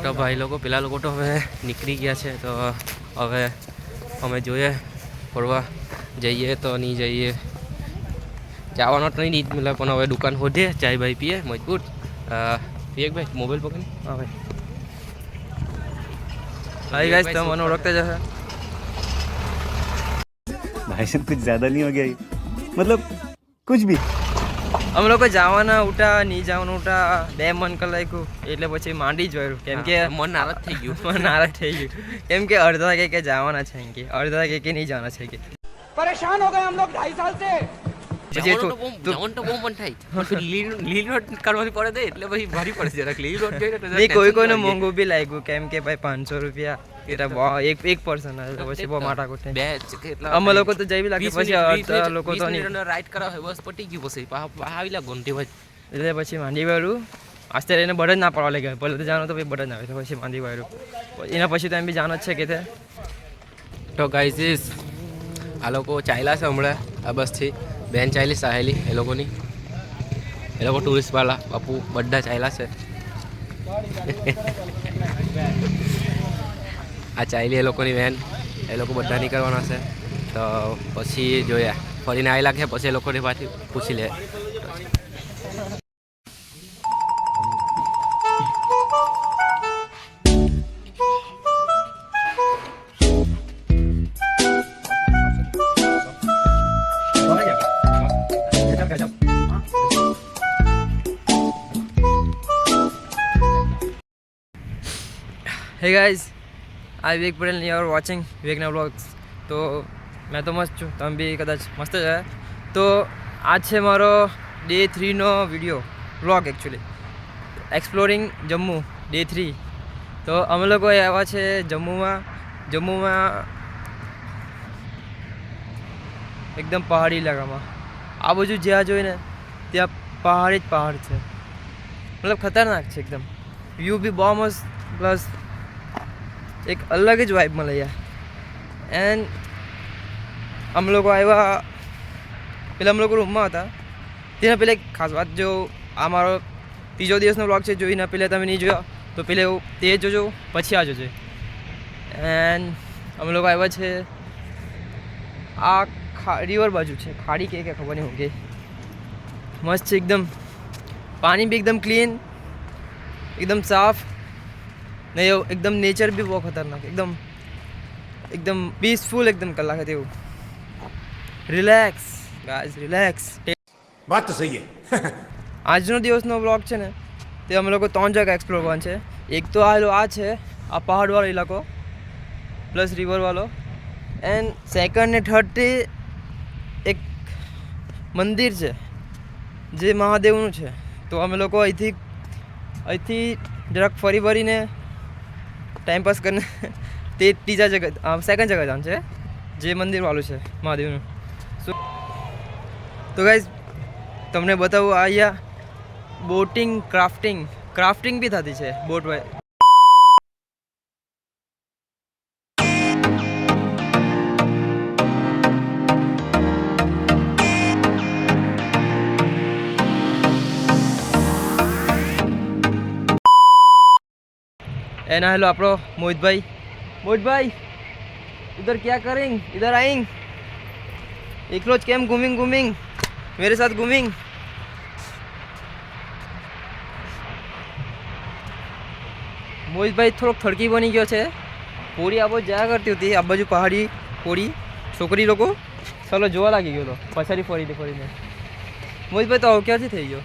તો ભાઈ લોકો પેલા લોકો તો હવે નીકળી ગયા છે, તો હવે અમે જોઈએ ફરવા જઈએ તો નહીં જઈએ, જવાનો તો નહીં મતલબ, પણ હવે દુકાન શોધીએ, ચાય ભાઈ પીએ મજબૂત. વિવેકભાઈ મોબાઈલ પકડી. હા ભાઈ, हाय गाइस, तो मनो रखते जैसे भाषण कुछ ज्यादा नहीं हो गया, मतलब कुछ भी. हम लोग જવાના ઉઠા નહીં જવાનું ઉઠા બે મન કલાક્યું એટલે પછી માંડી જ વાળું, કેમ કે મન નારાજ થઈ ગયું, મન નારાજ થઈ ગયું, કેમ કે અડધા કે જવાના છે કે અડધા કે નહીં જવાના છે કે परेशान हो गए हम लोग 2.5 साल से. જવાનું તો બહુ મન થાય, લીલ રોડ કરવાની પડે દે એટલે પછી ભારી પડે જરાક. લીલ રોડ જોઈએ કોઈ કોઈને મોંઘું બી લાગ્યું, કેમ કે ભાઈ 500 રૂપિયા એક પર્સન પછી બહુ માટાકૂટ થાય. અમે લોકો તો જઈ લાગે, પછી અડધા લોકો તો રાઈડ કરાવે બસ પટી ગયું, પછી આવી લાગ ઘંટી ભાઈ એટલે પછી માંડી વાળું આસ્તે રહીને બળ જ ના પડવા લાગે. પહેલાં તો જાણો તો ભાઈ બળ જ ના આવે, તો પછી માંડી વાળું એના પછી તો એમ બી જાણો જ છે કે તે. તો ગાઈસ આ લોકો ચાલ્યા છે હમણાં આ બસથી, બેન ચાલી સાહેલી એ લોકોની, એ લોકો ટુરિસ્ટવાળા બાપુ બધા ચાલ્યા છે. આ ચાલી એ લોકોની વેન, એ લોકો બધા નીકળવાના છે, તો પછી જોયા ફરીને આવેલા કે પછી એ લોકોની પાછી પૂછી લે. Hey guys, I Vivek Patel and you are watching Vivekna Vlogs. તો મેં તો મસ્ત છું, તમે બી કદાચ મસ્ત જ. તો આજ છે મારો ડે 3નો video vlog, actually exploring Jammu day 3. તો અમે લોકો આવ્યા છે જમ્મુમાં એકદમ પહાડી ઇલાકામાં. આ બાજુ જ્યાં જોઈને ત્યાં પહાડ જ પહાડ છે, મતલબ ખતરનાક છે એકદમ. વ્યૂ બી બહુ મસ્ત, પ્લસ એક અલગ જ વાઇબ મળે યાર. એન્ડ અમે લોકો આવ્યા પેલા અમે લોકો રૂમમાં હતા, તેના પહેલાં એક ખાસ વાત, જો આ મારો 3જો દિવસનો વ્લોગ છે, જોઈને પહેલાં તમે નહીં જોયા તો પહેલાં તે જોજો પછી આ જોજો. એન્ડ અમે લોકો આવ્યા છે આ રિવર બાજુ છે, ખાડી કે ખબર નહીં હું કે મસ્ત છે એકદમ. પાણી બી એકદમ ક્લીન, એકદમ સાફ ને एकदम नेचर भी बहुत खतरनाक, एकदम पीसफुल, एकदम कलाक है. Relax guys, relax. बात तो सही है. આજનો દિવસનો વ્લોગ છે ને તે અમે લોકો 3 જગ્યા એક્સપ્લોર કરવાનું છે. એક તો આ છે આ પહાડવાળો ઇલાકો પ્લસ રિવરવાળો, એન્ડ સેકન્ડ ને થર્ડ તે એક મંદિર છે જે મહાદેવનું છે. તો અમે લોકો અહીંથી જરાક ફરી ફરીને टाइम पास करने ते तीजा जगह सेकंड जगह जान है जे मंदिर वालू है महादेव. तो गाइज तमने बताऊँ आ बोटिंग क्राफ्टिंग भी थती है बोट वाय. एना हेलो आपरो मोहित भाई इधर क्या करेंगे, इधर आएंगे एक रोज केम घूमिंग मेरे साथ घूमिंग. मोहित भाई थोड़ा थड़की बनी गयो છે. પૂરી આ બાજુ જયા કરતી હતી, આ બાજુ પહાડી પૂરી છોકરી લોકો ચાલો જોવા લાગી ગયો તો પછાડી ફરીને. મોહિત ભાઈ તો ક્યાંથી થઈ ગયો?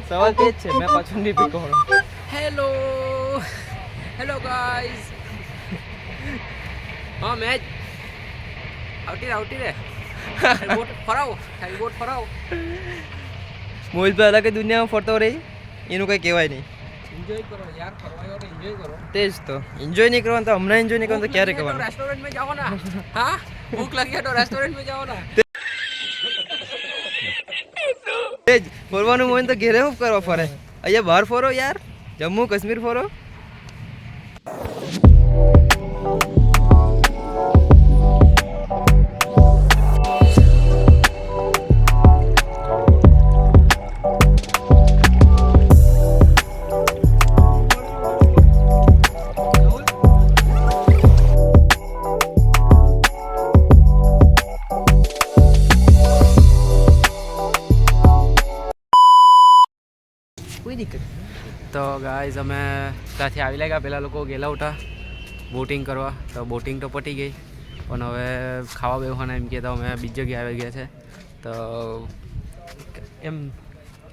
सवाल तेज है, मैं पाछू नहीं पीको. Hello guys. हाँ मैच आउटी रे बोट फराओ. मोहित भाई अलग दुनिया में फरतो रही, એનું કંઈ કહેવાય નહીં. એન્જોય કરો યાર, ફરવા તો એન્જોય કરો. તે જ તો એન્જોય નહીં કરવાનું તો હમણાં એન્જોય નહીં કરવાનું તો ક્યારે કરવાનું? રેસ્ટોરન્ટ में जाओ ना. हाँ भूख लगी है तो रेस्टोरेंट में जाओ ना. ફરવાનું હોય તો ઘેરે શું કરવા ફરે? અહીંયા બહાર ફરો યાર, જમ્મુ કાશ્મીર ફરો. તો ગાઈઝ અમે ત્યાંથી આવી લાગ્યા, પેલા લોકો ગયેલા હતા બોટિંગ કરવા, તો બોટિંગ તો પતી ગઈ પણ હવે ખાવા બેસવાના એમ કહેતા અમે બીજી જગ્યાએ આવી ગયા છે. તો એમ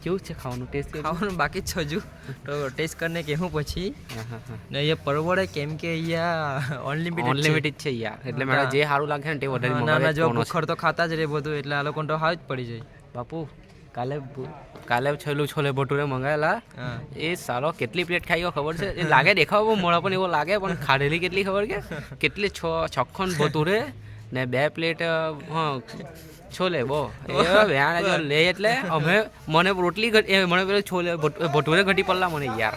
કેવું છે ખાવાનું, ટેસ્ટ ખાવાનું બાકી જ છે હજુ, તો ટેસ્ટ કરીને કહેવું પછી. હા હા હા ને અહીંયા પરવડે કેમ કે અહીંયા અનલિમિટેડ છે યાર, એટલે મને જે સારું લાગે ને તે વધારે નાના મંગાવે જો ભૂખર તો ખાતા જ રહે બધું, એટલે આ લોકોને તો હાવ જ પડી જાય. બાપુ. કાલે છોલે ભટુરે મંગાવેલા, હા. એ સારો કેટલી પ્લેટ ખાઈ ગયો ખબર છે? એ લાગે દેખાવ મોડા પણ એવો લાગે, પણ ખાધેલી કેટલી ખબર કે કેટલી છખ્ખન ભટુરે ને 2 પ્લેટ છોલે. બહુ વ્યાણ જો લે એટલે અમે મને રોટલી મને પેલો છોલે ભટુરે ઘટી પડલા મને યાર.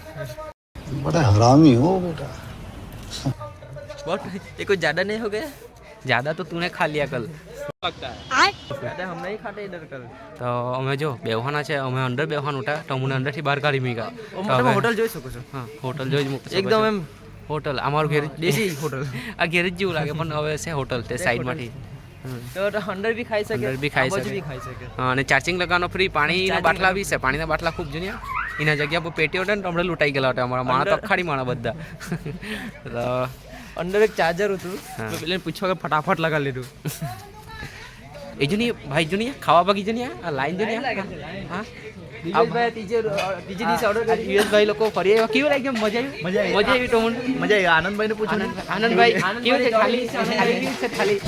बड़ा हरामी हो बेटा. बहुत ये कोई ज़्यादा नहीं हो गया? જ્યાદા તો તુને ખા લિયા કલ. ज़्यादा हम नहीं खाते इधर कल. તો અમે જો બેહવાના છે, અમે અંદર બેહવાનું હતા તો અમને અંદરથી બહાર કાઢી મૂક્યા. તમે હોટલ જોઈ શકો છો. હા હોટલ જોઈ જ મૂકી શકો એકદમ છો. એમ હોટલ અમારું ઘેર દેશી હોટલ. આ ઘેર જ જેવું લાગે પણ હવે છે હોટલ તે સાઈડમાંથી. તો અંદર भी खाई सके, અંદર બી ખાઈ આ બાજુ શકે. भी खाई सके. હા, અને ચાર્જિંગ લગાવવાનો ફ્રી, પાણીના બાટલા બી છે, પાણીના બાટલા ખૂબ જૂન્યા. એના જગ્યા પર પેટી હતા ને તો હમણાં લૂંટાઈ ગયેલા હતા અમારા માણા, તો અખાડી માણા બધા. તો અંદર એક ચાર્જર હતું, હા. તો પેલે પૂછવા કે ફટાફટ લગા લીધું. એ જો નહીં ભાઈ, જો નહીં ખાવા બાકી જો નહીં આ લાઈન જો નહીં. હા દિવેશભાઈ ત્રીજે દિવસે ઓર્ડર કરી. યુએસભાઈ લોકો ફરી આવ્યા, કેવું લાગ્યું? મજા આવી તો મને મજા આવી. આનંદભાઈ ને પૂછો. આનંદભાઈ કેવું છે? ખાલી કેવું છે? ખાલી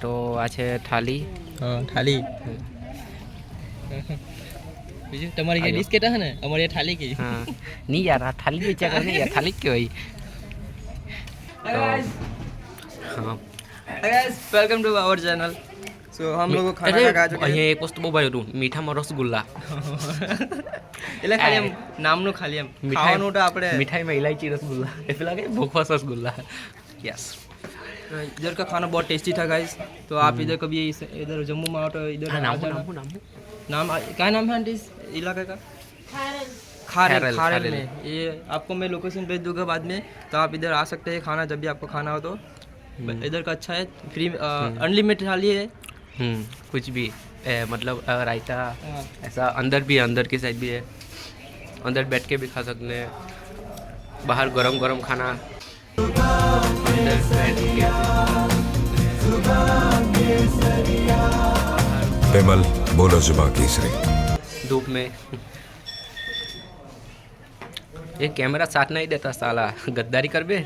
તો આ છે થાલી. હા થાલી. બીજું તમારી કઈ ડિશ કેતા હે ને, અમારી આ થાલી કી. હા નહીં યાર, આ થાલી વિચાર કર ને યાર, થાલી જ કહેવાય. તો હા guys welcome to our channel. So हम लोग खाना અરે, खा चुके हैं. અહીંયા એક વસ્તુ બહુ ભાઈ હતું, મીઠામાં રસગુલ્લા. એટલે ખાલી એમ નામનું ખાલી એમ ખાવાનું તો આપણે મીઠાઈમાં ઇલાયચી રસગુલ્લા, એ પેલા કે ભોખવાસ રસગુલ્લા. યસ. इधर का खाना बहुत टेस्टी था गाइस. तो आप इधर कभी इधर जम्मू में आओ तो इधर आ નામ जाना. નામ નામ नाम क्या नाम है आंटी इस इलाके का? खारेल. खारेल, खारेल खारेल. में. ये आपको मैं लोकेशन भेज दूंगा बाद में, तो आप इधर आ सकते हैं खाना जब भी आपको खाना हो तो. इधर का अच्छा है, फ्री अनलिमिटेड थाली है. कुछ भी मतलब रायता हाँ. ऐसा अंदर भी है, अंदर की साइड भी है, अंदर बैठ के भी खा सकते हैं, बाहर गरम गरम खाना अंदर बैठ के. विमल बोलो जुबा केसरी. धूप में ये कैमरा साथ नहीं देता साला, गद्दारी कर बे.